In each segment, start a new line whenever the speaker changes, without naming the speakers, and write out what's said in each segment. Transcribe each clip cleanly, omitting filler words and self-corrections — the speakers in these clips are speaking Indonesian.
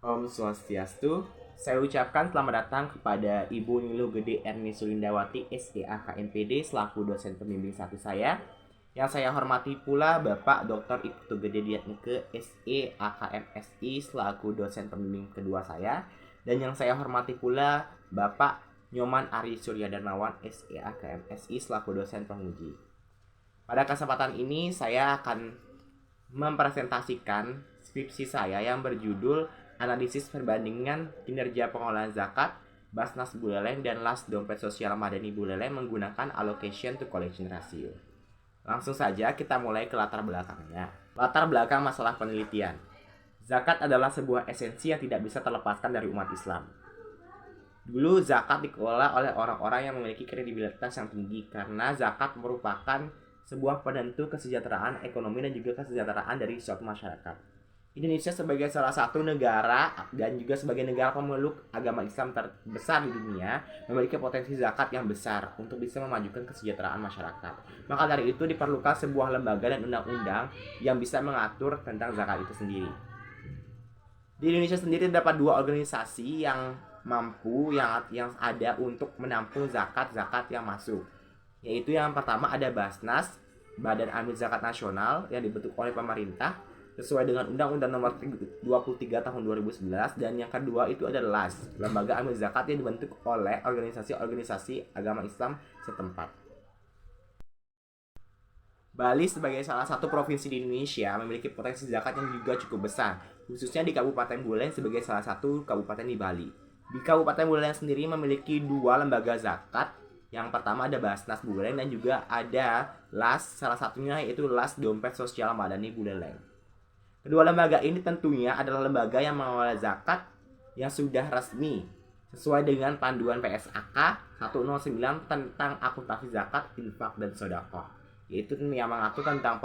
Om Swastiastu. Saya ucapkan selamat datang kepada Ibu Nilu Gede Erni Sulindawati SDAKMPD selaku dosen pembimbing satu saya. Yang saya hormati pula Bapak Dr. Ibtu Gede Diatmike SEAKMSI selaku dosen pembimbing kedua saya. Dan yang saya hormati pula Bapak Nyoman Ari Surya Darmawan SEAKMSI selaku dosen penguji. Pada kesempatan ini saya akan mempresentasikan skripsi saya yang berjudul Analisis Perbandingan Kinerja Pengolahan Zakat, Basnas Buleleng, dan Las Dompet Sosial Madani Buleleng menggunakan Allocation to Collection Ratio. Langsung saja kita mulai ke latar belakangnya. Latar belakang masalah penelitian. Zakat adalah sebuah esensi yang tidak bisa terlepaskan dari umat Islam. Dulu zakat dikelola oleh orang-orang yang memiliki kredibilitas yang tinggi karena zakat merupakan sebuah penentu kesejahteraan ekonomi dan juga kesejahteraan dari suatu masyarakat. Indonesia sebagai salah satu negara dan juga sebagai negara pemeluk agama Islam terbesar di dunia memiliki potensi zakat yang besar untuk bisa memajukan kesejahteraan masyarakat. Maka dari itu diperlukan sebuah lembaga dan undang-undang yang bisa mengatur tentang zakat itu sendiri. Di Indonesia sendiri terdapat dua organisasi yang mampu yang ada untuk menampung zakat yang masuk. Yaitu yang pertama ada Basnas, Badan Amil Zakat Nasional yang dibentuk oleh pemerintah sesuai dengan Undang-Undang Nomor 23 Tahun 2011, dan yang kedua itu ada LAS, Lembaga Amil Zakat yang dibentuk oleh organisasi-organisasi agama Islam setempat. Bali sebagai salah satu provinsi di Indonesia memiliki potensi zakat yang juga cukup besar, khususnya di Kabupaten Buleleng sebagai salah satu kabupaten di Bali. Di Kabupaten Buleleng sendiri memiliki dua lembaga zakat. Yang pertama ada Basnas Buleleng dan juga ada LAS, salah satunya yaitu LAS Dompet Sosial Madani Buleleng. Kedua lembaga ini tentunya adalah lembaga yang mengelola zakat yang sudah resmi sesuai dengan panduan PSAK 109 tentang akuntansi zakat, infak, dan sedekah, yaitu yang mengatur tentang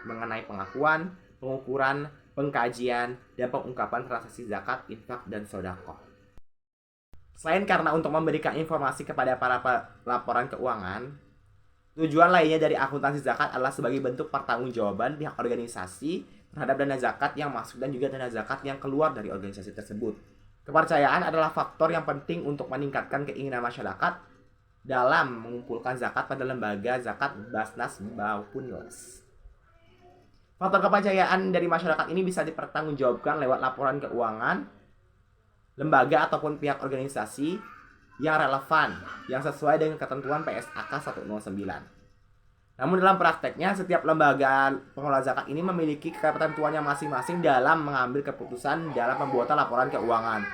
mengenai pengakuan, pengukuran, pengkajian, dan pengungkapan transaksi zakat, infak, dan sedekah. Selain karena untuk memberikan informasi kepada para laporan keuangan, tujuan lainnya dari akuntansi zakat adalah sebagai bentuk pertanggungjawaban pihak organisasi terhadap dana zakat yang masuk dan juga dana zakat yang keluar dari organisasi tersebut. Kepercayaan adalah faktor yang penting untuk meningkatkan keinginan masyarakat dalam mengumpulkan zakat pada lembaga zakat Basnas maupun LAS. Faktor kepercayaan dari masyarakat ini bisa dipertanggungjawabkan lewat laporan keuangan lembaga ataupun pihak organisasi yang relevan, yang sesuai dengan ketentuan PSAK 109. Namun dalam prakteknya, setiap lembaga pengelola zakat ini memiliki ketentuannya masing-masing dalam mengambil keputusan dalam pembuatan laporan keuangan.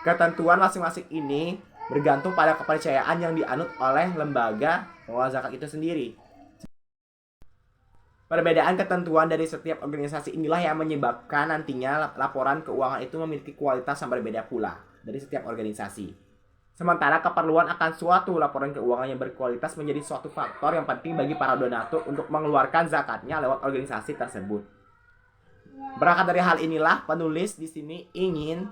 Ketentuan masing-masing ini bergantung pada kepercayaan yang dianut oleh lembaga pengelola zakat itu sendiri. Perbedaan ketentuan dari setiap organisasi inilah yang menyebabkan nantinya laporan keuangan itu memiliki kualitas yang berbeda pula dari setiap organisasi. Sementara keperluan akan suatu laporan keuangan yang berkualitas menjadi suatu faktor yang penting bagi para donatur untuk mengeluarkan zakatnya lewat organisasi tersebut. Berangkat dari hal inilah, penulis di sini ingin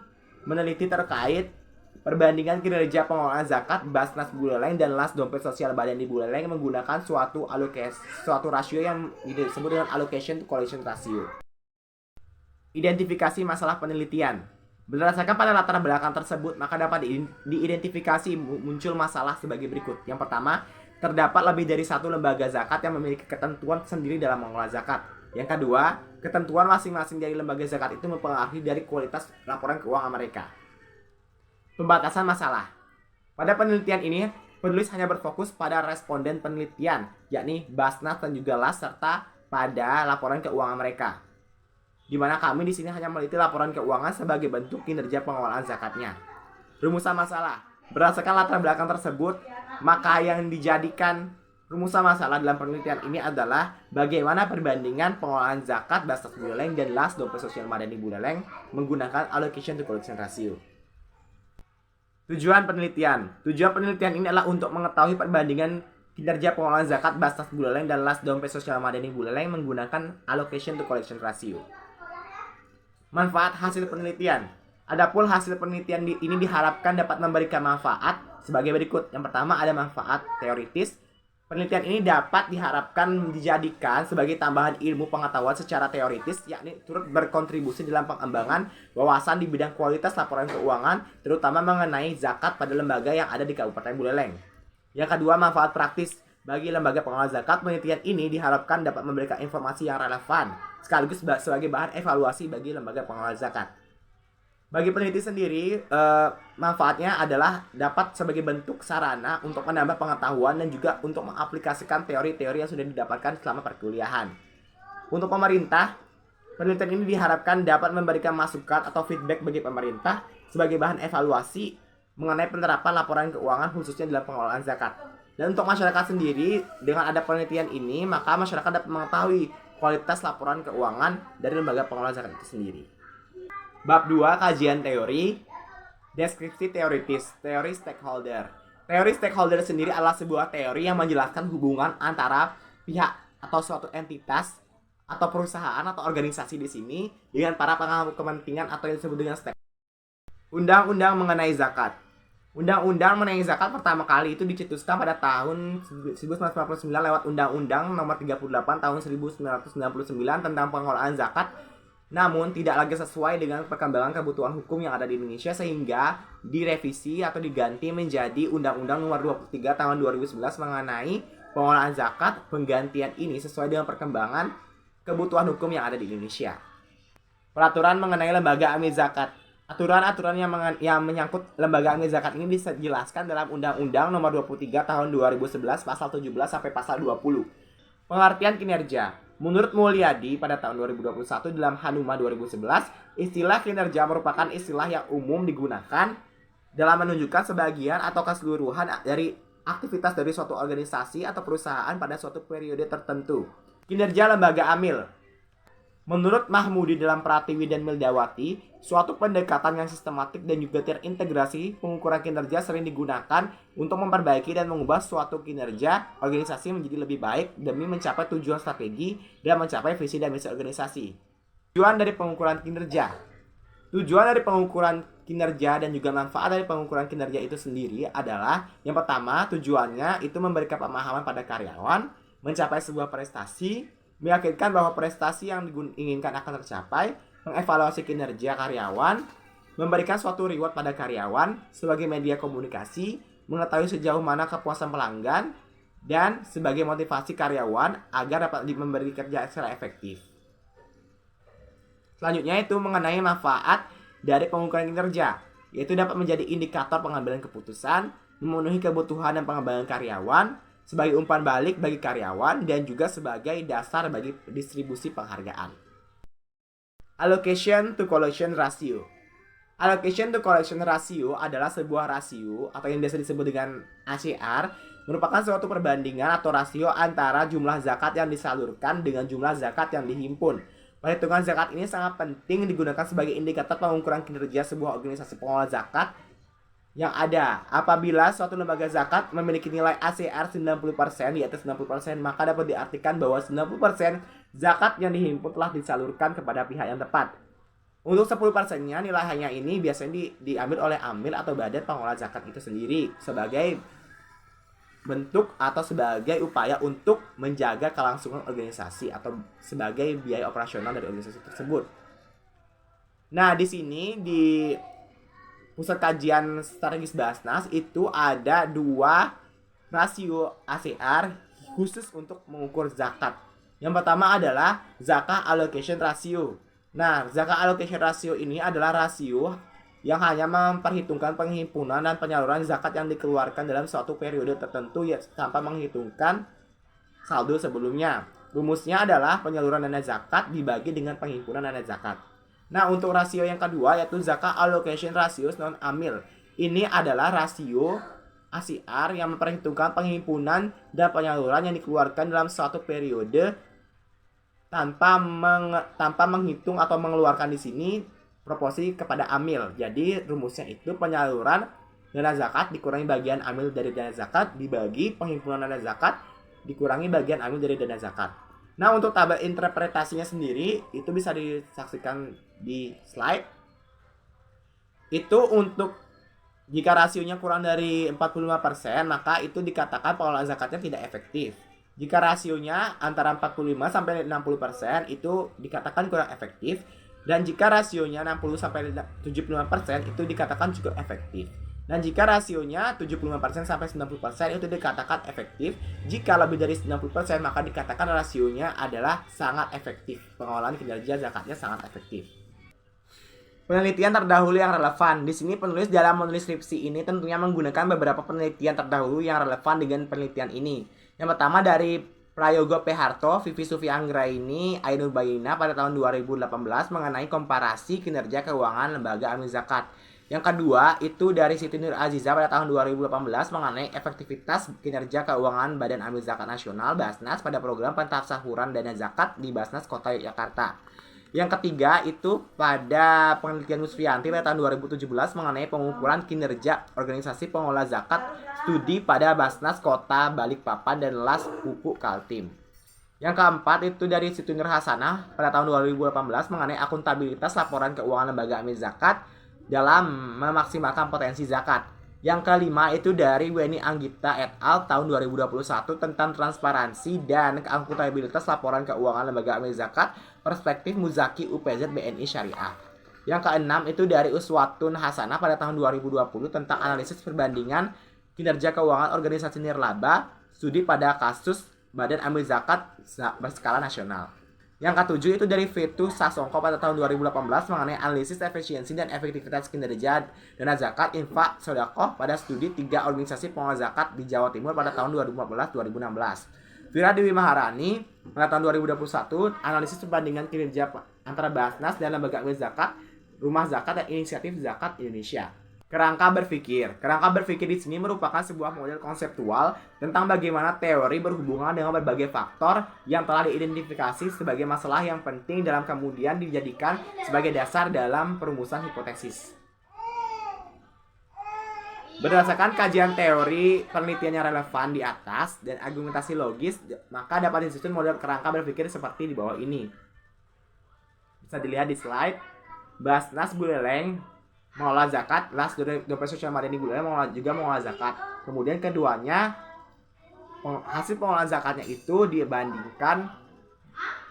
meneliti terkait perbandingan kinerja pengelolaan zakat Basnas Buleleng dan LAS Dompet Sosial Madani Buleleng menggunakan suatu rasio yang disebut dengan Allocation to Collection Ratio. Identifikasi masalah penelitian. Berdasarkan pada latar belakang tersebut, maka dapat diidentifikasi muncul masalah sebagai berikut. Yang pertama, terdapat lebih dari satu lembaga zakat yang memiliki ketentuan sendiri dalam mengelola zakat. Yang kedua, ketentuan masing-masing dari lembaga zakat itu mempengaruhi dari kualitas laporan keuangan mereka. Pembatasan masalah. Pada penelitian ini, penulis hanya berfokus pada responden penelitian, yakni Basnas dan juga LAS, serta pada laporan keuangan mereka, di mana kami di sini hanya meneliti laporan keuangan sebagai bentuk kinerja pengelolaan zakatnya. Rumusan masalah. Berdasarkan latar belakang tersebut, maka yang dijadikan rumusan masalah dalam penelitian ini adalah bagaimana perbandingan pengelolaan zakat Basnas Buleleng dan LAS Dompet Sosial Madani Buleleng menggunakan Allocation to Collection Ratio. Tujuan penelitian. Tujuan penelitian ini adalah untuk mengetahui perbandingan kinerja pengelolaan zakat Basnas Buleleng dan LAS Dompet Sosial Madani Buleleng menggunakan Allocation to Collection Ratio. Manfaat hasil penelitian. Adapun hasil penelitian ini diharapkan dapat memberikan manfaat sebagai berikut. Yang pertama ada manfaat teoritis, Penelitian ini dapat diharapkan dijadikan sebagai tambahan ilmu pengetahuan secara teoritis, yakni turut berkontribusi dalam pengembangan wawasan di bidang kualitas laporan keuangan, terutama mengenai zakat pada lembaga yang ada di Kabupaten Buleleng. Yang kedua, manfaat praktis. Bagi lembaga pengelola zakat, penelitian ini diharapkan dapat memberikan informasi yang relevan, sekaligus sebagai bahan evaluasi bagi lembaga pengelola zakat. Bagi peneliti sendiri, manfaatnya adalah dapat sebagai bentuk sarana untuk menambah pengetahuan dan juga untuk mengaplikasikan teori-teori yang sudah didapatkan selama perkuliahan. Untuk pemerintah, penelitian ini diharapkan dapat memberikan masukan atau feedback bagi pemerintah sebagai bahan evaluasi mengenai penerapan laporan keuangan khususnya dalam pengelolaan zakat. Dan untuk masyarakat sendiri, dengan ada penelitian ini, maka masyarakat dapat mengetahui kualitas laporan keuangan dari lembaga pengelola zakat itu sendiri. Bab 2, kajian teori. Deskripsi teoritis, teori stakeholder. Teori stakeholder sendiri adalah sebuah teori yang menjelaskan hubungan antara pihak atau suatu entitas atau perusahaan atau organisasi di sini dengan para pemangku kepentingan atau yang disebut dengan stakeholder. Undang-undang mengenai zakat. Undang-undang mengenai zakat pertama kali itu dicetuskan pada tahun 1949 lewat Undang-Undang Nomor 38 Tahun 1999 tentang pengelolaan zakat. Namun tidak lagi sesuai dengan perkembangan kebutuhan hukum yang ada di Indonesia sehingga direvisi atau diganti menjadi Undang-Undang Nomor 23 Tahun 2011 mengenai pengelolaan zakat. Penggantian ini sesuai dengan perkembangan kebutuhan hukum yang ada di Indonesia. Peraturan mengenai lembaga amil zakat. Aturan-aturan yang menyangkut lembaga amil zakat ini dijelaskan dalam Undang-Undang Nomor 23 Tahun 2011 pasal 17 sampai pasal 20. Pengertian kinerja. Menurut Mulyadi pada tahun 2021 dalam Hanuma 2011, istilah kinerja merupakan istilah yang umum digunakan dalam menunjukkan sebagian atau keseluruhan dari aktivitas dari suatu organisasi atau perusahaan pada suatu periode tertentu. Kinerja lembaga amil. Menurut Mahmudi dalam Pratiwi dan Mildawati, suatu pendekatan yang sistematik dan juga terintegrasi pengukuran kinerja sering digunakan untuk memperbaiki dan mengubah suatu kinerja organisasi menjadi lebih baik demi mencapai tujuan strategi dan mencapai visi dan misi organisasi. Tujuan dari pengukuran kinerja. Tujuan dari pengukuran kinerja dan juga manfaat dari pengukuran kinerja itu sendiri adalah yang pertama, tujuannya itu memberikan pemahaman pada karyawan, mencapai sebuah prestasi, meyakinkan bahwa prestasi yang diinginkan akan tercapai, mengevaluasi kinerja karyawan, memberikan suatu reward pada karyawan sebagai media komunikasi, mengetahui sejauh mana kepuasan pelanggan, dan sebagai motivasi karyawan agar dapat memberi kerja secara efektif. Selanjutnya itu mengenai manfaat dari pengukuran kinerja, yaitu dapat menjadi indikator pengambilan keputusan, memenuhi kebutuhan dan pengembangan karyawan, sebagai umpan balik bagi karyawan dan juga sebagai dasar bagi distribusi penghargaan. Allocation to collection ratio. Allocation to collection ratio adalah sebuah rasio atau yang biasa disebut dengan ACR, merupakan suatu perbandingan atau rasio antara jumlah zakat yang disalurkan dengan jumlah zakat yang dihimpun. Perhitungan zakat ini sangat penting digunakan sebagai indikator pengukuran kinerja sebuah organisasi pengelola zakat yang ada. Apabila suatu lembaga zakat memiliki nilai ACR 90%, di atas 90%, maka dapat diartikan bahwa 90% zakat yang dihimpun telah disalurkan kepada pihak yang tepat. Untuk 10%-nya nilainya ini biasanya diambil oleh amil atau badan pengelola zakat itu sendiri sebagai bentuk atau sebagai upaya untuk menjaga kelangsungan organisasi atau sebagai biaya operasional dari organisasi tersebut. Nah, di sini di Pusat Kajian Strategis Basnas itu ada 2 rasio ACR khusus untuk mengukur zakat. Yang pertama adalah zakat allocation ratio. Nah, zakat allocation ratio ini adalah rasio yang hanya memperhitungkan penghimpunan dan penyaluran zakat yang dikeluarkan dalam suatu periode tertentu ya, tanpa menghitungkan saldo sebelumnya. Rumusnya adalah penyaluran dana zakat dibagi dengan penghimpunan dana zakat. Nah, untuk rasio yang kedua yaitu zakat allocation ratio non amil. Ini adalah rasio ACR yang memperhitungkan penghimpunan dan penyaluran yang dikeluarkan dalam suatu periode tanpa menghitung atau mengeluarkan di sini proporsi kepada amil. Jadi rumusnya itu penyaluran dana zakat dikurangi bagian amil dari dana zakat dibagi penghimpunan dana zakat dikurangi bagian amil dari dana zakat. Nah, untuk tabel interpretasinya sendiri itu bisa disaksikan di slide. Itu untuk Jika rasionya kurang dari 45%, maka itu dikatakan pengelolaan zakatnya tidak efektif. Jika rasionya antara 45 sampai 60%, itu dikatakan kurang efektif. Dan jika rasionya 60 sampai 75%, itu dikatakan cukup efektif. Dan jika rasionya 75% sampai 90%, itu dikatakan efektif. Jika lebih dari 90%, maka dikatakan rasionya adalah sangat efektif. Pengelolaan kinerja zakatnya sangat efektif. Penelitian terdahulu yang relevan. Di sini penulis dalam menulis skripsi ini tentunya menggunakan beberapa penelitian terdahulu yang relevan dengan penelitian ini. Yang pertama dari Prayogo P. Harto, Vivi Sufi Anggraini, Ainur Bayina pada tahun 2018 mengenai komparasi kinerja keuangan lembaga amil zakat. Yang kedua itu dari Siti Nur Aziza pada tahun 2018 mengenai efektivitas kinerja keuangan Badan Amil Zakat Nasional Basnas pada program pentasyakuran dana zakat di Basnas Kota Yogyakarta. Yang ketiga itu pada penelitian Musfianti pada tahun 2017 mengenai pengukuran kinerja organisasi pengelola zakat studi pada Basnas Kota Balikpapan dan Las Pupuk Kaltim. Yang keempat itu dari Siti Nur Hasanah pada tahun 2018 mengenai akuntabilitas laporan keuangan lembaga amil zakat dalam memaksimalkan potensi zakat. Yang kelima itu dari Weni Anggita et al. Tahun 2021 tentang transparansi dan akuntabilitas laporan keuangan lembaga amil zakat perspektif Muzaki UPZ BNI Syariah. Yang keenam itu dari Uswatun Hasanah pada tahun 2020 tentang analisis perbandingan kinerja keuangan organisasi nirlaba studi pada kasus Badan Amil Zakat berskala nasional. Yang ketujuh itu dari Fetu Sasongko pada tahun 2018 mengenai analisis efisiensi dan efektivitas kinerja dana zakat infak sodakoh pada studi 3 organisasi pengelola zakat di Jawa Timur pada tahun 2014-2016. Vira Dewi Maharani pada tahun 2021 analisis perbandingan kinerja antara Basnas dan lembaga amil zakat, rumah zakat dan inisiatif zakat Indonesia. Kerangka berpikir. Kerangka berpikir di sini merupakan sebuah model konseptual tentang bagaimana teori berhubungan dengan berbagai faktor yang telah diidentifikasi sebagai masalah yang penting dalam kemudian dijadikan sebagai dasar dalam perumusan hipotesis. Berdasarkan kajian teori penelitian yang relevan di atas dan argumentasi logis, maka dapat disusun model kerangka berpikir seperti di bawah ini. Bisa dilihat di slide. Basnas Buleleng mengelola zakat, Las Dompet Sosial Madani Buleleng juga mengelola zakat. Kemudian keduanya hasil pengelolaan zakatnya itu dibandingkan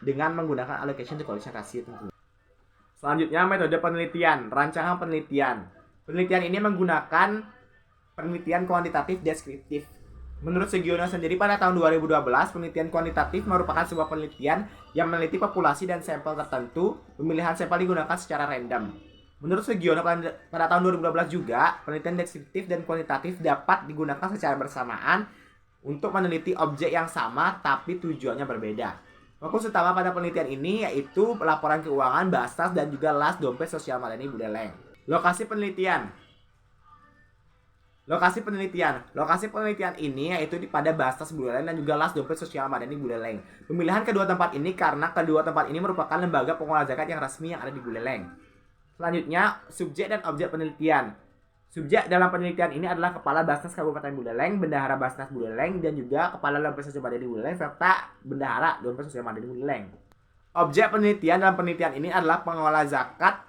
dengan menggunakan allocation to collection ratio tentu. Selanjutnya metode penelitian, rancangan penelitian. Penelitian ini menggunakan penelitian kuantitatif deskriptif. Menurut Sugiono sendiri pada tahun 2012, penelitian kuantitatif merupakan sebuah penelitian yang meneliti populasi dan sampel tertentu. Pemilihan sampel digunakan secara random. Menurut Sugiono pada tahun 2012 juga, penelitian deskriptif dan kuantitatif dapat digunakan secara bersamaan untuk meneliti objek yang sama tapi tujuannya berbeda. Fokus utama pada penelitian ini yaitu laporan keuangan Basnas dan juga Las Dompet Sosial Madani Buleleng. Lokasi penelitian. Lokasi penelitian ini yaitu pada Basnas Buleleng dan juga Las Dompet Sosial Madani Buleleng. Pemilihan kedua tempat ini karena kedua tempat ini merupakan lembaga pengelola zakat yang resmi yang ada di Buleleng. Selanjutnya, subjek dan objek penelitian. Subjek dalam penelitian ini adalah Kepala Basnas Kabupaten Buleleng, Bendahara Basnas Buleleng, dan juga Kepala Dompet Sosial Madani Buleleng, serta Bendahara Dompet Sosial Madani Buleleng. Objek penelitian dalam penelitian ini adalah pengelola zakat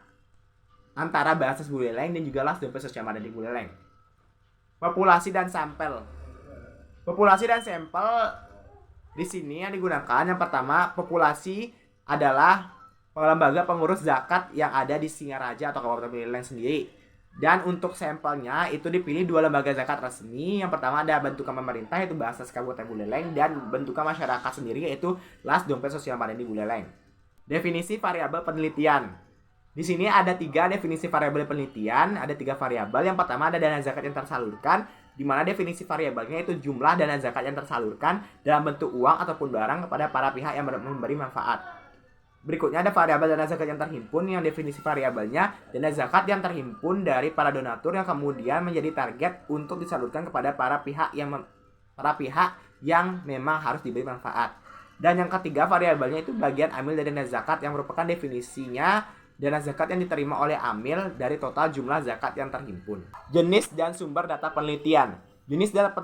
antara Basnas Buleleng dan juga Las Dompet Sosial Madani Buleleng. Populasi dan sampel. Populasi dan sampel di sini yang digunakan yang pertama, populasi adalah lembaga pengurus zakat yang ada di Singaraja atau Kabupaten Buleleng sendiri. Dan untuk sampelnya itu dipilih 2 lembaga zakat resmi. Yang pertama ada bentukan pemerintah yaitu Basnas Kabupaten Buleleng dan bentukan masyarakat sendiri yaitu Las Dompet Sosial Madani Buleleng. Definisi variabel penelitian. Di sini ada 3 definisi variabel penelitian, ada 3 variabel. Yang pertama ada dana zakat yang tersalurkan, di mana definisi variabelnya itu jumlah dana zakat yang tersalurkan dalam bentuk uang ataupun barang kepada para pihak yang memberi manfaat. Berikutnya ada variabel dana zakat yang terhimpun yang definisi variabelnya dana zakat yang terhimpun dari para donatur yang kemudian menjadi target untuk disalurkan kepada para pihak yang memang harus diberi manfaat. Dan yang ketiga variabelnya itu bagian amil dari dana zakat yang merupakan definisinya dana zakat yang diterima oleh amil dari total jumlah zakat yang terhimpun. Jenis dan sumber data penelitian. Jenis dalam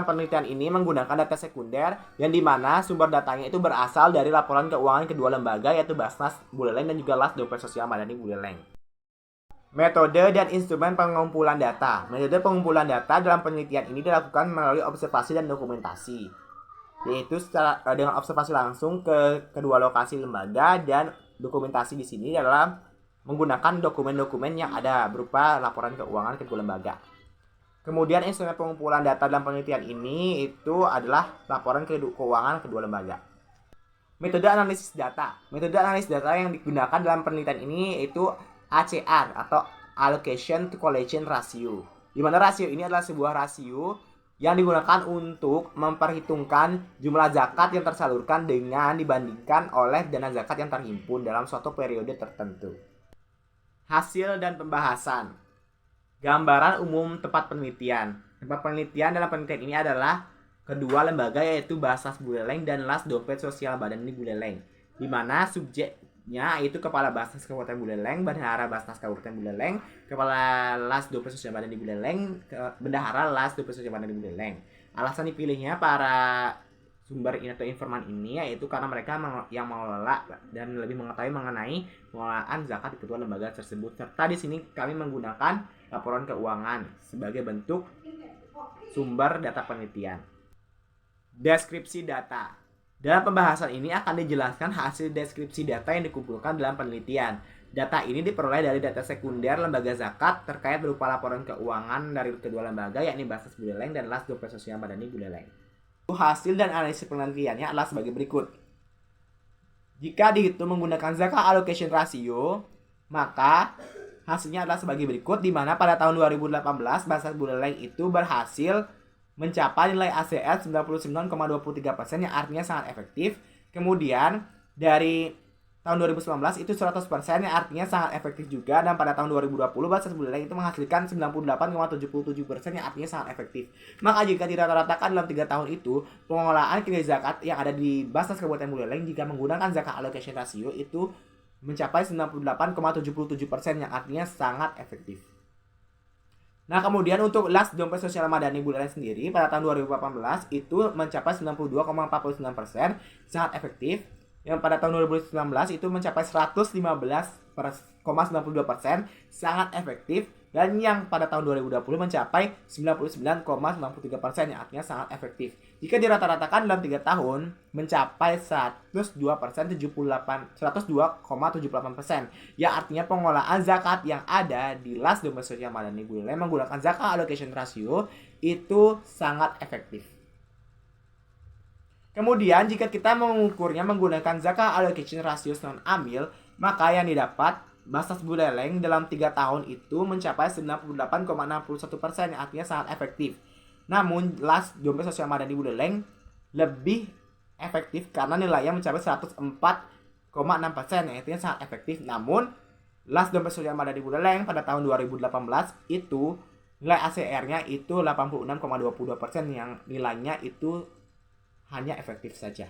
penelitian ini menggunakan data sekunder yang dimana sumber datanya itu berasal dari laporan keuangan kedua lembaga yaitu Basnas Buleleng dan juga Las Dompet Sosial Madani Buleleng. Metode dan instrumen pengumpulan data. Metode pengumpulan data dalam penelitian ini dilakukan melalui observasi dan dokumentasi, yaitu dengan observasi langsung ke kedua lokasi lembaga, dan dokumentasi di sini adalah menggunakan dokumen-dokumen yang ada berupa laporan keuangan kedua lembaga. Kemudian instrumen pengumpulan data dalam penelitian ini itu adalah laporan keuangan kedua lembaga. Metode analisis data. Metode analisis data yang digunakan dalam penelitian ini itu ACR atau Allocation to Collection Ratio. Di mana rasio ini adalah sebuah rasio yang digunakan untuk memperhitungkan jumlah zakat yang tersalurkan dengan dibandingkan oleh dana zakat yang terhimpun dalam suatu periode tertentu. Hasil dan pembahasan. Gambaran umum tempat penelitian. Tempat penelitian dalam penelitian ini adalah kedua lembaga, yaitu Basnas Buleleng dan Las Dompet Sosial Madani Buleleng, di mana subjeknya itu Kepala Basnas Kabupaten Buleleng, Bendahara Basnas Kabupaten Buleleng, Kepala Las Dompet Sosial Madani Buleleng, Bendahara Las Dompet Sosial Madani Buleleng. Alasan dipilihnya para sumber ini atau informan ini yaitu karena mereka yang mengelola dan lebih mengetahui mengenai pengelolaan zakat di kedua lembaga tersebut, serta di sini kami menggunakan laporan keuangan sebagai bentuk sumber data penelitian. Deskripsi data. Dalam pembahasan ini akan dijelaskan hasil deskripsi data yang dikumpulkan dalam penelitian. Data ini diperoleh dari data sekunder lembaga zakat terkait berupa laporan keuangan dari kedua lembaga, yakni Basnas Buleleng dan Las Dompet Sosial Madani Buleleng. Hasil dan analisis penelitiannya adalah sebagai berikut. Jika dihitung menggunakan zakat allocation ratio, maka hasilnya adalah sebagai berikut, di mana pada tahun 2018 Basnas Buleleng itu berhasil mencapai nilai ACR 99,23% yang artinya sangat efektif. Kemudian dari tahun 2019 itu 100% yang artinya sangat efektif juga, dan pada tahun 2020 Basnas Buleleng itu menghasilkan 98,77% yang artinya sangat efektif. Maka jika dirata-ratakan dalam 3 tahun itu, pengelolaan kinerja zakat yang ada di Basnas Kabupaten Buleleng jika menggunakan zakat allocation ratio itu mencapai 98,77% yang artinya sangat efektif. Nah, kemudian untuk Las Dompet Sosial Madani Buleleng sendiri pada tahun 2018 itu mencapai 92,49%, sangat efektif. Yang pada tahun 2019 itu mencapai 115,92%, sangat efektif. Dan yang pada tahun 2020 mencapai 99,93%, yang artinya sangat efektif. Jika dirata-ratakan dalam 3 tahun mencapai 102%, 102,78%, yang artinya pengelolaan zakat yang ada di Las Dompet Sosial Madani Buleleng menggunakan zakat allocation ratio itu sangat efektif. Kemudian jika kita mengukurnya menggunakan zakat allocation ratio non amil, maka yang didapat Basnas Buleleng dalam 3 tahun itu mencapai 98,61%, yang artinya sangat efektif. Namun Las Dompet Sosial Madani Buleleng lebih efektif karena nilainya mencapai 104,6%, yang artinya sangat efektif. Namun Las Dompet Sosial Madani Buleleng pada tahun 2018 itu nilai ACR-nya itu 86,22%, yang nilainya itu hanya efektif saja.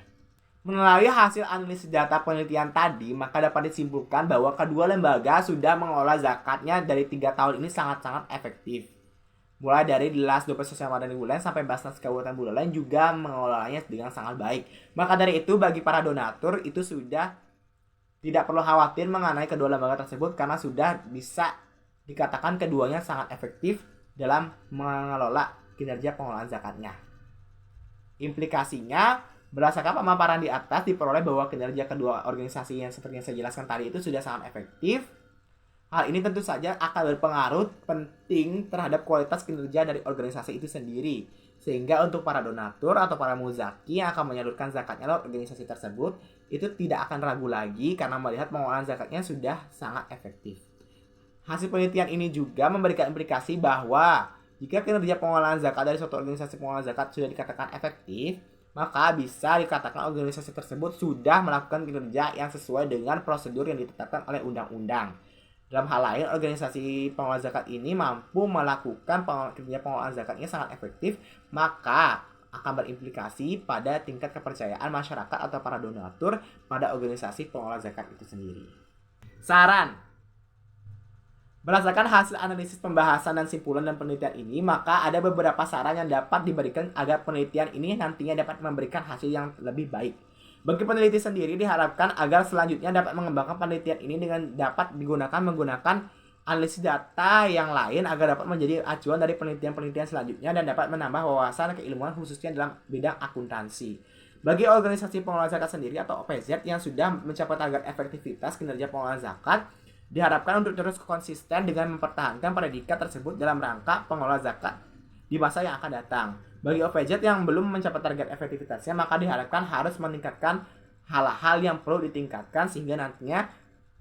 Melalui hasil analisis data penelitian tadi, maka dapat disimpulkan bahwa kedua lembaga sudah mengelola zakatnya dari 3 tahun ini sangat-sangat efektif. Mulai dari Las Dompet Sosial Madani Buleleng sampai Basnas Kabupaten Buleleng juga mengelolanya dengan sangat baik. Maka dari itu bagi para donatur itu sudah tidak perlu khawatir mengenai kedua lembaga tersebut, karena sudah bisa dikatakan keduanya sangat efektif dalam mengelola kinerja pengelolaan zakatnya. Implikasinya, berdasarkan pemaparan di atas diperoleh bahwa kinerja kedua organisasi yang seperti yang saya jelaskan tadi itu sudah sangat efektif. Hal ini tentu saja akan berpengaruh penting terhadap kualitas kinerja dari organisasi itu sendiri. Sehingga untuk para donatur atau para muzaki yang akan menyalurkan zakatnya lewat organisasi tersebut, itu tidak akan ragu lagi karena melihat pengelolaan zakatnya sudah sangat efektif. Hasil penelitian ini juga memberikan implikasi bahwa jika kinerja pengelolaan zakat dari suatu organisasi pengelola zakat sudah dikatakan efektif, maka bisa dikatakan organisasi tersebut sudah melakukan kinerja yang sesuai dengan prosedur yang ditetapkan oleh undang-undang. Dalam hal lain, organisasi pengelola zakat ini mampu melakukan kinerja pengelolaan zakatnya sangat efektif, maka akan berimplikasi pada tingkat kepercayaan masyarakat atau para donatur pada organisasi pengelola zakat itu sendiri. Saran. Berdasarkan hasil analisis pembahasan dan simpulan dan penelitian ini, maka ada beberapa saran yang dapat diberikan agar penelitian ini nantinya dapat memberikan hasil yang lebih baik. Bagi peneliti sendiri diharapkan agar selanjutnya dapat mengembangkan penelitian ini dengan dapat menggunakan analisis data yang lain agar dapat menjadi acuan dari penelitian-penelitian selanjutnya dan dapat menambah wawasan keilmuan khususnya dalam bidang akuntansi. Bagi organisasi pengelola zakat sendiri atau OPZ yang sudah mencapai target efektivitas kinerja pengelola zakat, diharapkan untuk terus konsisten dengan mempertahankan predikat tersebut dalam rangka pengelola zakat di masa yang akan datang. Bagi OPZ yang belum mencapai target efektivitasnya, maka diharapkan harus meningkatkan hal-hal yang perlu ditingkatkan sehingga nantinya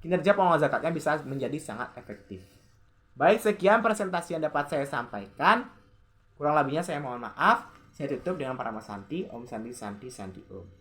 kinerja pengelola zakatnya bisa menjadi sangat efektif. Baik, sekian presentasi yang dapat saya sampaikan. Kurang lebihnya saya mohon maaf. Saya tutup dengan Parama Santi. Om Santi Santi Santi Om.